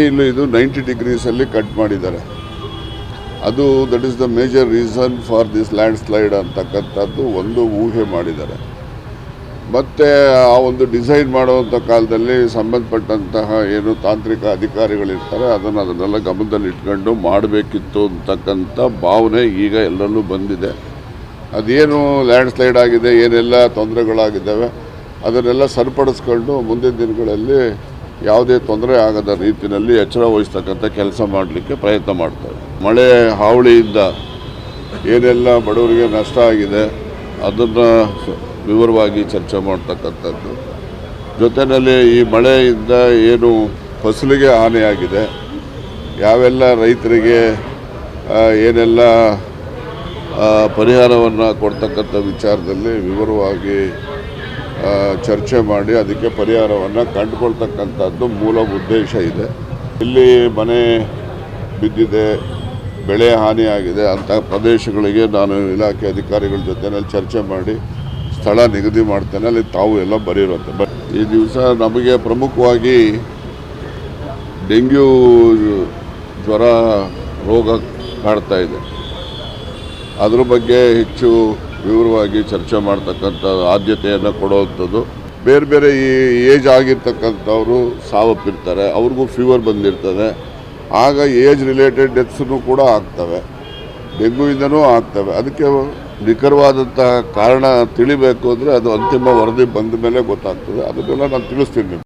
ಇನ್ನು ಇದು 90 ಡಿಗ್ರೀಸಲ್ಲಿ ಕಟ್ ಮಾಡಿದ್ದಾರೆ. ಅದು that is the major reason for this land slide ಅಂತಕ್ಕಂಥದ್ದು ಒಂದು ಊಹೆ ಮಾಡಿದ್ದಾರೆ. ಮತ್ತು ಆ ಒಂದು ಡಿಸೈನ್ ಮಾಡುವಂಥ ಕಾಲದಲ್ಲಿ ಸಂಬಂಧಪಟ್ಟಂತಹ ಏನು ತಾಂತ್ರಿಕ ಅಧಿಕಾರಿಗಳಿರ್ತಾರೆ ಅದನ್ನೆಲ್ಲ ಗಮನದಲ್ಲಿ ಇಟ್ಕೊಂಡು ಮಾಡಬೇಕಿತ್ತು ಅಂತಕ್ಕಂಥ ಭಾವನೆ ಈಗ ಎಲ್ಲರಲ್ಲೂ ಬಂದಿದೆ. ಅದೇನು ಲ್ಯಾಂಡ್ ಸ್ಲೈಡ್ ಆಗಿದೆ, ಏನೆಲ್ಲ ತೊಂದರೆಗಳಾಗಿದ್ದಾವೆ ಅದನ್ನೆಲ್ಲ ಸರಿಪಡಿಸ್ಕೊಂಡು ಮುಂದಿನ ದಿನಗಳಲ್ಲಿ ಯಾವುದೇ ತೊಂದರೆ ಆಗದ ರೀತಿಯಲ್ಲಿ ಎಚ್ಚರ ವಹಿಸ್ತಕ್ಕಂಥ ಕೆಲಸ ಮಾಡಲಿಕ್ಕೆ ಪ್ರಯತ್ನ ಮಾಡ್ತಾರೆ. ಮಳೆ ಹಾವಳಿಯಿಂದ ಏನೆಲ್ಲ ಬಡವರಿಗೆ ನಷ್ಟ ಆಗಿದೆ ಅದನ್ನು ವಿವರವಾಗಿ ಚರ್ಚೆ ಮಾಡ್ತಕ್ಕಂಥದ್ದು. ಜೊತೆಯಲ್ಲಿ ಈ ಮಳೆಯಿಂದ ಏನು ಫಸಲಿಗೆ ಹಾನಿಯಾಗಿದೆ, ಯಾವೆಲ್ಲ ರೈತರಿಗೆ ಏನೆಲ್ಲ ಪರಿಹಾರವನ್ನು ಕೊಡ್ತಕ್ಕಂಥ ವಿಚಾರದಲ್ಲಿ ವಿವರವಾಗಿ ಚರ್ಚೆ ಮಾಡಿ ಅದಕ್ಕೆ ಪರಿಹಾರವನ್ನು ಕಂಡುಕೊಳ್ತಕ್ಕಂಥದ್ದು ಮೂಲ ಉದ್ದೇಶ ಇದೆ. ಇಲ್ಲಿ ಮನೆ ಬಿದ್ದಿದೆ, ಬೆಳೆ ಹಾನಿಯಾಗಿದೆ ಅಂಥ ಪ್ರದೇಶಗಳಿಗೆ ನಾನು ಇಲಾಖೆ ಅಧಿಕಾರಿಗಳ ಜೊತೆಯಲ್ಲಿ ಚರ್ಚೆ ಮಾಡಿ ಸ್ಥಳ ನಿಗದಿ ಮಾಡ್ತೇನೆ. ಅಲ್ಲಿ ತಾವು ಎಲ್ಲ ಬರೀರುತ್ತೆ. ಈ ದಿವಸ ನಮಗೆ ಪ್ರಮುಖವಾಗಿ ಡೆಂಗ್ಯೂ ಜ್ವರ ರೋಗ ಕಾಡ್ತಾ ಇದೆ. ಅದ್ರ ಬಗ್ಗೆ ಹೆಚ್ಚು ವಿವರವಾಗಿ ಚರ್ಚೆ ಮಾಡ್ತಕ್ಕಂಥ ಆದ್ಯತೆಯನ್ನು ಕೊಡುವಂಥದ್ದು. ಬೇರೆ ಬೇರೆ ಈ ಏಜ್ ಆಗಿರ್ತಕ್ಕಂಥವರು ಸಾವಪ್ಪಿರ್ತಾರೆ, ಅವ್ರಿಗೂ ಫೀವರ್ ಬಂದಿರ್ತದೆ. ಆಗ ಏಜ್ ರಿಲೇಟೆಡ್ ಡೆತ್ಸೂ ಕೂಡ ಆಗ್ತವೆ, ಡೆಂಗ್ಯೂಯಿಂದನೂ ಆಗ್ತವೆ. ಅದಕ್ಕೆ ನಿಖರವಾದಂತಹ ಕಾರಣ ತಿಳಿಬೇಕು ಅಂದರೆ ಅದು ಅಂತಿಮ ವರದಿ ಬಂದ ಮೇಲೆ ಗೊತ್ತಾಗ್ತದೆ. ಅದನ್ನೆಲ್ಲ ನಾನು ತಿಳಿಸ್ತೀನಿ.